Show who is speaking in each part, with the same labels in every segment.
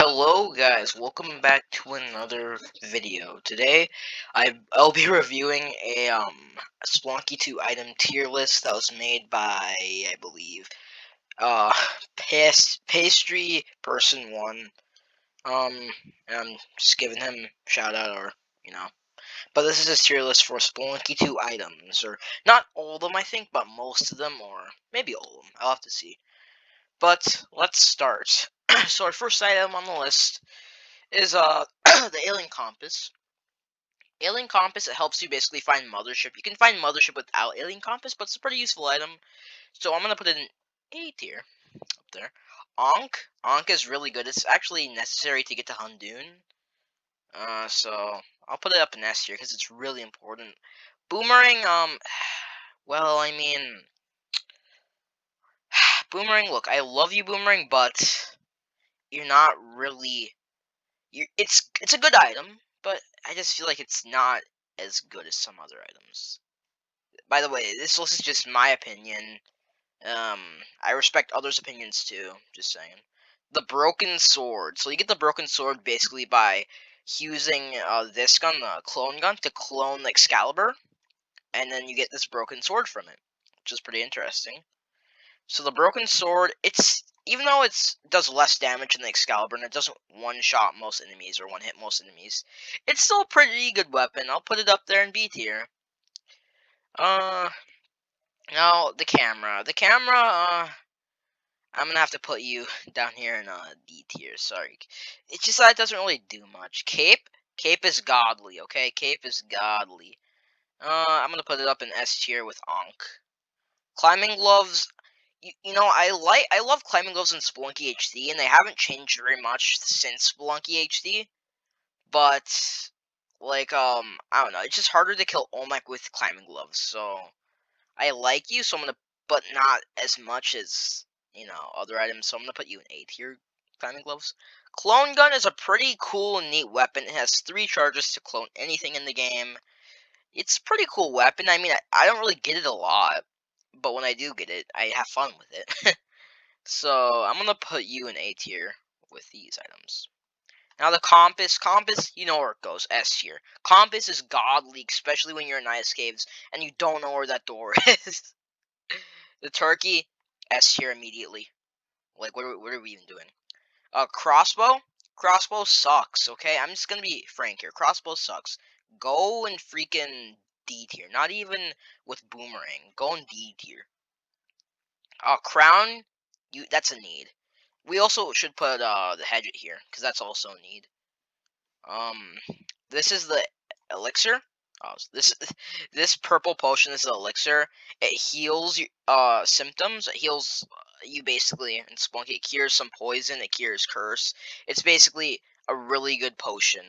Speaker 1: Hello guys, welcome back to another video. Today I'll be reviewing a Spelunky 2 item tier list that was made by I believe uh pastry person 1. And I'm just giving him a shout out, or but this is a tier list for Spelunky 2 items, or not all of them I think, but most of them, or maybe all of them. I'll have to see. But let's start. So our first item on the list is the alien compass. Alien compass, it helps you basically find mothership. You can find mothership without alien compass, but it's a pretty useful item. So I'm gonna put it in A tier up there. Ankh is really good. It's actually necessary to get to Hundoon. So I'll put it up in S tier because it's really important. Boomerang, well, I mean, Boomerang. Look, I love you, Boomerang, but you're not really. It's a good item, but I just feel like it's not as good as some other items. By the way, this list is just my opinion. I respect others' opinions too. Just saying. The broken sword. So you get the broken sword basically by using this gun, the clone gun, to clone the Excalibur, and then you get this broken sword from it, which is pretty interesting. So the broken sword, it's even though it does less damage than the Excalibur and it doesn't one-shot most enemies or one-hit most enemies, it's still a pretty good weapon. I'll put it up there in B tier. Now the camera. I'm gonna have to put you down here in D tier. Sorry, it's just that it doesn't really do much. Cape is godly. Okay, Cape is godly. I'm gonna put it up in S tier with Ankh. Climbing gloves. I love climbing gloves in Spelunky HD, and they haven't changed very much since Spelunky HD. But I don't know, it's just harder to kill Olmec with climbing gloves. So I like you, so I'm gonna, but not as much as other items. So I'm gonna put you in A tier. Climbing gloves. Clone gun is a pretty cool and neat weapon. It has 3 charges to clone anything in the game. It's a pretty cool weapon. I mean, I don't really get it a lot, but when I do get it, I have fun with it. So I'm gonna put you in A tier with these items. Now the compass, you know where it goes, S tier. Compass is godly, especially when you're in Ice Caves and you don't know where that door is. The turkey, S tier immediately. Like, what are we even doing? Crossbow sucks. Okay, I'm just gonna be frank here. Crossbow sucks. Go in freaking D tier. Not even with boomerang. Go in D tier. Crown, that's a need. We also should put the Hedget here, because that's also a need. This is the elixir. This purple potion is the elixir. It heals symptoms. It heals you basically in Spelunky. It cures some poison. It cures curse. It's basically a really good potion,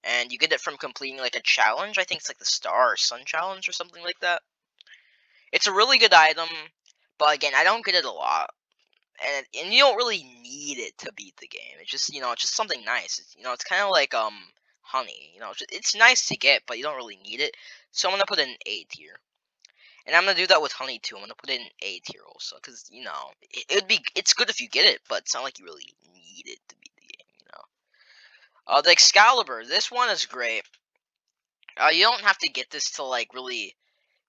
Speaker 1: and you get it from completing like a challenge. I think it's like the Star or Sun challenge or something like that. It's a really good item, but again, I don't get it a lot. And you don't really need it to beat the game. It's just it's just something nice. It's kind of like honey. It's nice to get, but you don't really need it. So I'm gonna put it in A tier, and I'm gonna do that with honey too. I'm gonna put it in A tier also, because it's good if you get it, but it's not like you really need it to beat the game. The Excalibur. This one is great. You don't have to get this to like really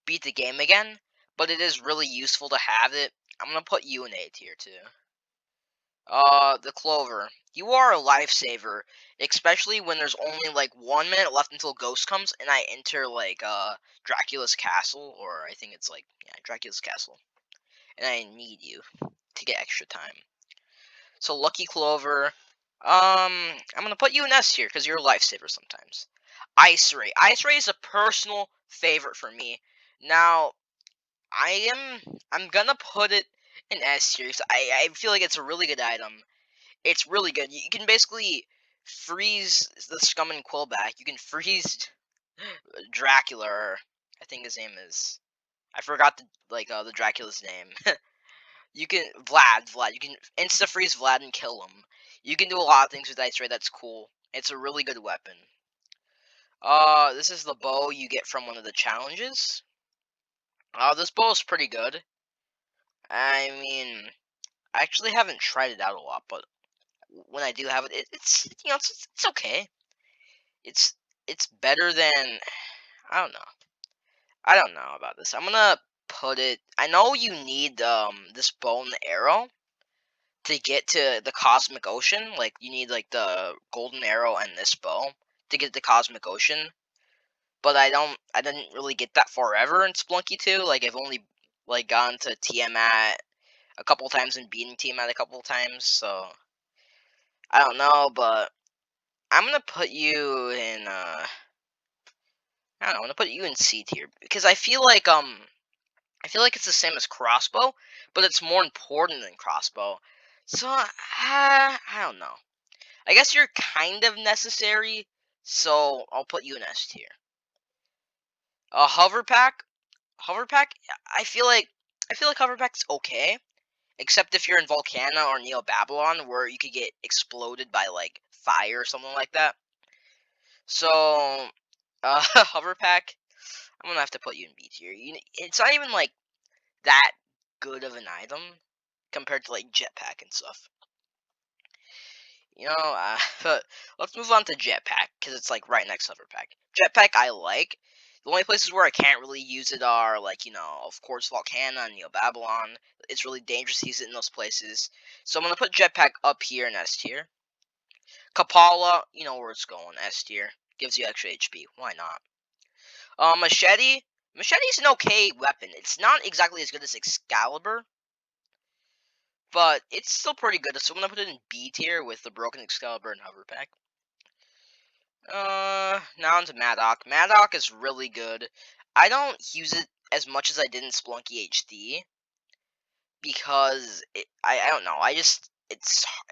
Speaker 1: beat the game again, but it is really useful to have it. I'm gonna put you in A tier too. The Clover. You are a lifesaver, especially when there's only like 1 minute left until Ghost comes, and I enter like Dracula's castle, or I think it's like Dracula's castle, and I need you to get extra time. So Lucky Clover. I'm gonna put you in S tier because you're a lifesaver sometimes. Ice Ray. Ice Ray is a personal favorite for me. Now, I'm gonna put it in S tier. I feel like it's a really good item. It's really good. You can basically freeze the Scum and Quillback. You can freeze Dracula. Or I think his name is. I forgot the Dracula's name. You can Vlad. You can insta freeze Vlad and kill him. You can do a lot of things with Ice Ray. That's cool. It's a really good weapon. This is the bow you get from one of the challenges. This bow is pretty good. I mean, I actually haven't tried it out a lot, but when I do have it, it's it's okay. It's it's better than I don't know. I don't know about this. I'm gonna put it. I know you need this bow and arrow to get to the cosmic ocean. Like you need like the golden arrow and this bow to get the cosmic ocean. But I didn't really get that forever in Spelunky 2. Like I've only like gone to Tiamat a couple times and beaten Tiamat a couple times. So I don't know, but I'm gonna put you in I don't know, I'm gonna put you in C tier because I feel like it's the same as crossbow, but it's more important than crossbow. So I don't know. I guess you're kind of necessary, so I'll put you in S tier. Hover pack, hover pack. I feel like hover pack's okay, except if you're in Volcana or Neo Babylon, where you could get exploded by like fire or something like that. So hover pack, I'm gonna have to put you in B tier. It's not even like that good of an item compared to like jetpack and stuff. But let's move on to jetpack because it's like right next to hoverpack. Jetpack I like. The only places where I can't really use it are like of course Volcana and Neo Babylon. It's really dangerous to use it in those places. So I'm gonna put jetpack up here in S tier. Kapala, you know where it's going, S tier. Gives you extra HP. Why not? Machete. Machete's an okay weapon. It's not exactly as good as Excalibur, but it's still pretty good. So I'm gonna put it in B tier with the broken Excalibur and hover pack. Now onto Maddock. Maddock is really good. I don't use it as much as I did in Spelunky HD because I don't know. I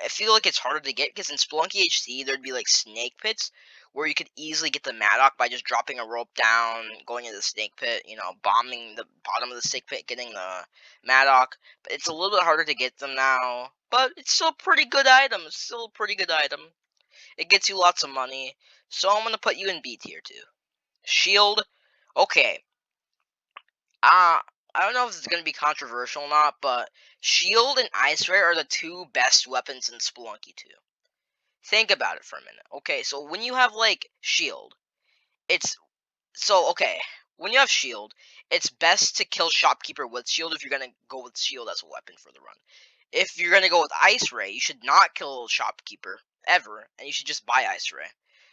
Speaker 1: feel like it's harder to get because in Spelunky HD there'd be like snake pits where you could easily get the Maddock by just dropping a rope down, going into the snake pit, bombing the bottom of the snake pit, getting the Maddock. But it's a little bit harder to get them now. But it's still a pretty good item. It's still a pretty good item. It gets you lots of money. So I'm gonna put you in B tier too. Shield. Okay. Uh I don't know if it's gonna be controversial or not, but Shield and Ice Ray are the two best weapons in Spelunky 2. Think about it for a minute. Okay, so when you have like Shield, it's okay. When you have Shield, it's best to kill Shopkeeper with Shield if you're gonna go with Shield as a weapon for the run. If you're gonna go with Ice Ray, you should not kill Shopkeeper ever, and you should just buy Ice Ray.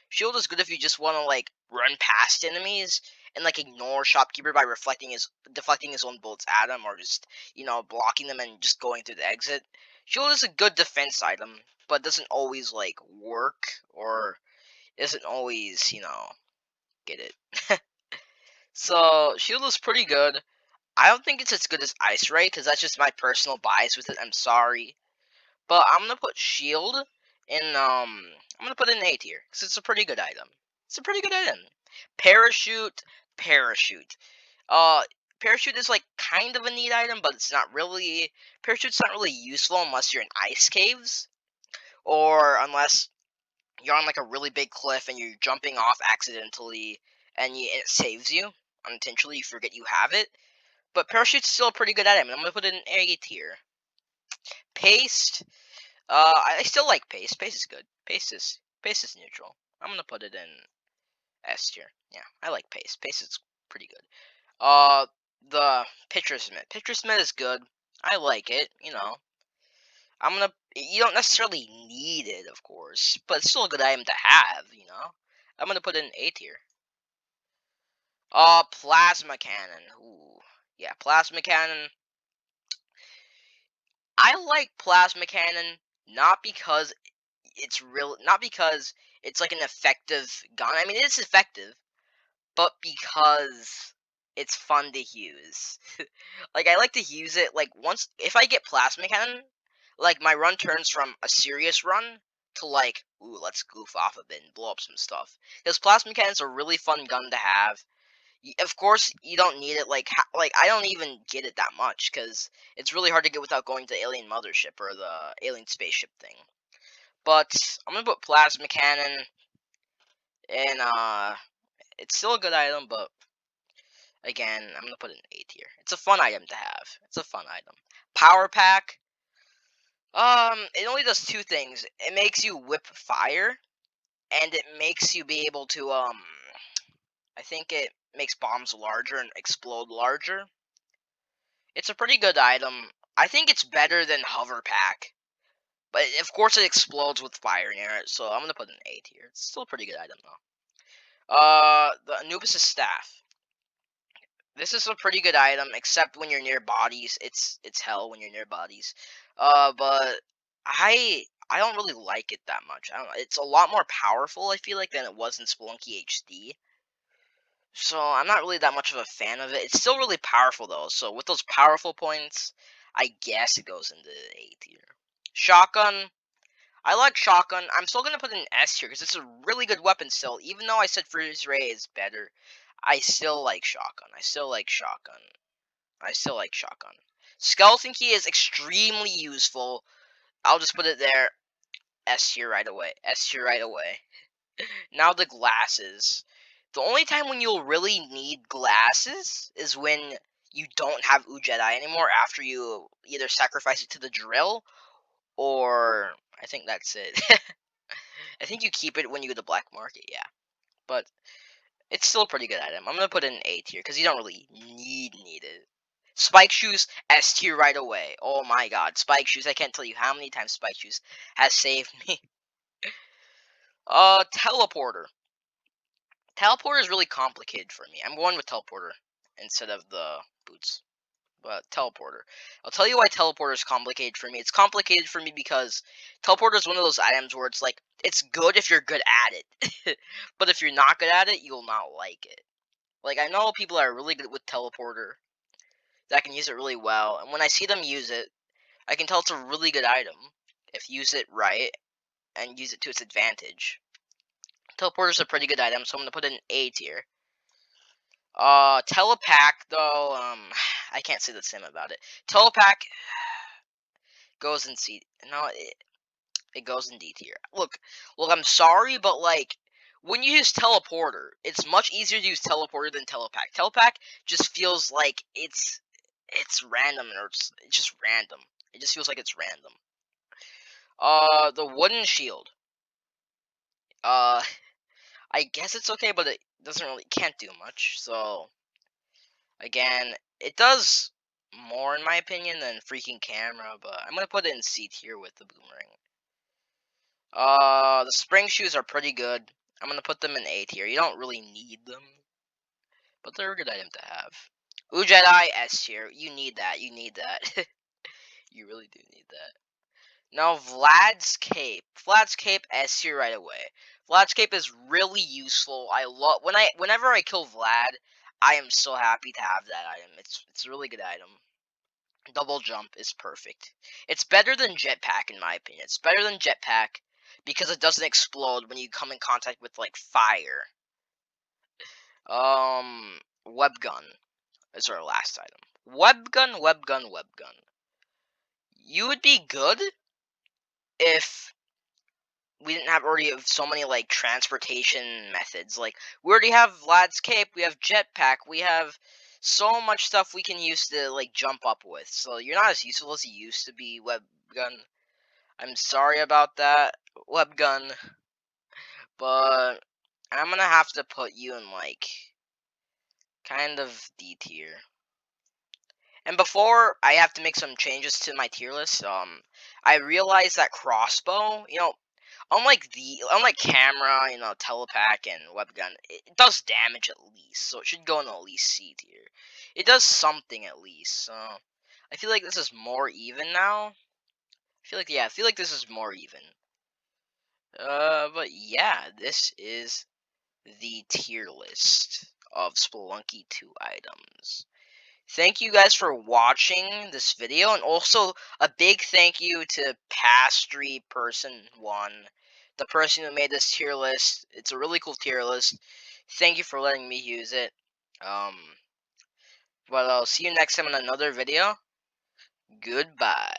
Speaker 1: Shield is good if you just want to like run past enemies and like ignore Shopkeeper by deflecting his own bullets at him, or just blocking them and just going through the exit. Shield is a good defense item, but doesn't always like work or isn't always get it. So Shield is pretty good. I don't think it's as good as Ice Ray because that's just my personal bias with it. I'm sorry. But I'm gonna put Shield in I'm gonna put it in A tier because it's a pretty good item. It's a pretty good item. Parachute, parachute. Uh, parachute is like kind of a neat item, but it's not really. Parachute's not really useful unless you're in ice caves or unless you're on like a really big cliff and you're jumping off accidentally and it saves you unintentionally. You forget you have it. But parachute's still a pretty good item, and I'm gonna put it in A tier. Paste. I still like paste. Paste is good. Paste is neutral. I'm gonna put it in S tier. Yeah, I like paste. Paste is pretty good. The pitcher smith. Pitcher smith is good. I like it. You don't necessarily need it, of course, but it's still a good item to have. I'm gonna put it in A tier. Plasma cannon. Ooh, yeah, plasma cannon. I like plasma cannon not because it's like an effective gun. I mean, it's effective, but because it's fun to use. Like I like to use it like once if I get plasma cannon, like my run turns from a serious run to like, ooh, let's goof off a bit and blow up some stuff. Because plasma cannon's a really fun gun to have. Of course, you don't need it. Like I don't even get it that much because it's really hard to get without going to Alien Mothership or the Alien Spaceship thing. But I'm gonna put Plasma Cannon, and it's still a good item. But again, I'm gonna put it in A tier. It's a fun item to have. It's a fun item. Power Pack. It only does two things. It makes you whip fire, and it makes you be able to, I think it makes bombs larger and explode larger. It's a pretty good item. I think it's better than Hover Pack. But of course it explodes with fire near it, so I'm gonna put an A tier. It's still a pretty good item though. The Anubis' staff. This is a pretty good item, except when you're near bodies. It's hell when you're near bodies. But I don't really like it that much. I don't. It's a lot more powerful, I feel like, than it was in Spelunky HD. So I'm not really that much of a fan of it. It's still really powerful though. So with those powerful points, I guess it goes into A tier. Shotgun. I like shotgun. I'm still gonna put an S here because it's a really good weapon still. Even though I said freeze ray is better, I still like shotgun. I still like shotgun. I still like shotgun. Skeleton key is extremely useful. I'll just put it there. S tier right away. S tier right away. Now the glasses. The only time when you'll really need glasses is when you don't have Jedi anymore after you either sacrifice it to the drill or I think that's it. I think you keep it when you go to black market, yeah. But it's still a pretty good item. I'm gonna put it in A tier because you don't really need it. Spike shoes S tier right away. Oh my god, spike shoes! I can't tell you how many times spike shoes has saved me. Teleporter. Teleporter is really complicated for me. I'm going with teleporter instead of the boots. But teleporter. I'll tell you why teleporter is complicated for me. It's complicated for me because teleporter is one of those items where it's like it's good if you're good at it, but if you're not good at it, you'll not like it. Like I know people that are really good with teleporter that can use it really well, and when I see them use it, I can tell it's a really good item if you use it right and use it to its advantage. Teleporter's a pretty good item, so I'm gonna put it in A tier. Telepack though, I can't say the same about it. Telepack goes in C. No, it goes in D tier. Look, I'm sorry, but like when you use teleporter, it's much easier to use teleporter than telepack. Telepack just feels like it's random or it's just random. It just feels like it's random. The wooden shield. Uh, I guess it's okay, but it doesn't really can't do much. So again, it does more in my opinion than freaking camera, but I'm gonna put it in C tier with the boomerang. The spring shoes are pretty good. I'm gonna put them in A tier. You don't really need them, but they're a good item to have. Jedi S tier. You need that. You need that. You really do need that. Now Vlad's cape. Vlad's cape S tier right away. Vlad's cape is really useful. I love whenever I kill Vlad, I am so happy to have that item. It's a really good item. Double jump is perfect. It's better than jetpack in my opinion. It's better than jetpack because it doesn't explode when you come in contact with like fire. Web gun is our last item. Web gun, web gun, web gun. You would be good if we didn't have already have so many like transportation methods. Like we already have Vlad's cape, we have jetpack, we have so much stuff we can use to like jump up with. So you're not as useful as you used to be, web gun. I'm sorry about that, web gun, but I'm gonna have to put you in like kind of D tier. And before I have to make some changes to my tier list, I realized that crossbow, unlike camera, telepack and webgun, it does damage at least, so it should go in at least C tier. It does something at least, so I feel like this is more even now. I feel like this is more even. But yeah, this is the tier list of Spelunky 2 items. Thank you guys for watching this video, and also a big thank you to Pastry Person 1, the person who made this tier list. It's a really cool tier list. Thank you for letting me use it. But I'll see you next time in another video. Goodbye.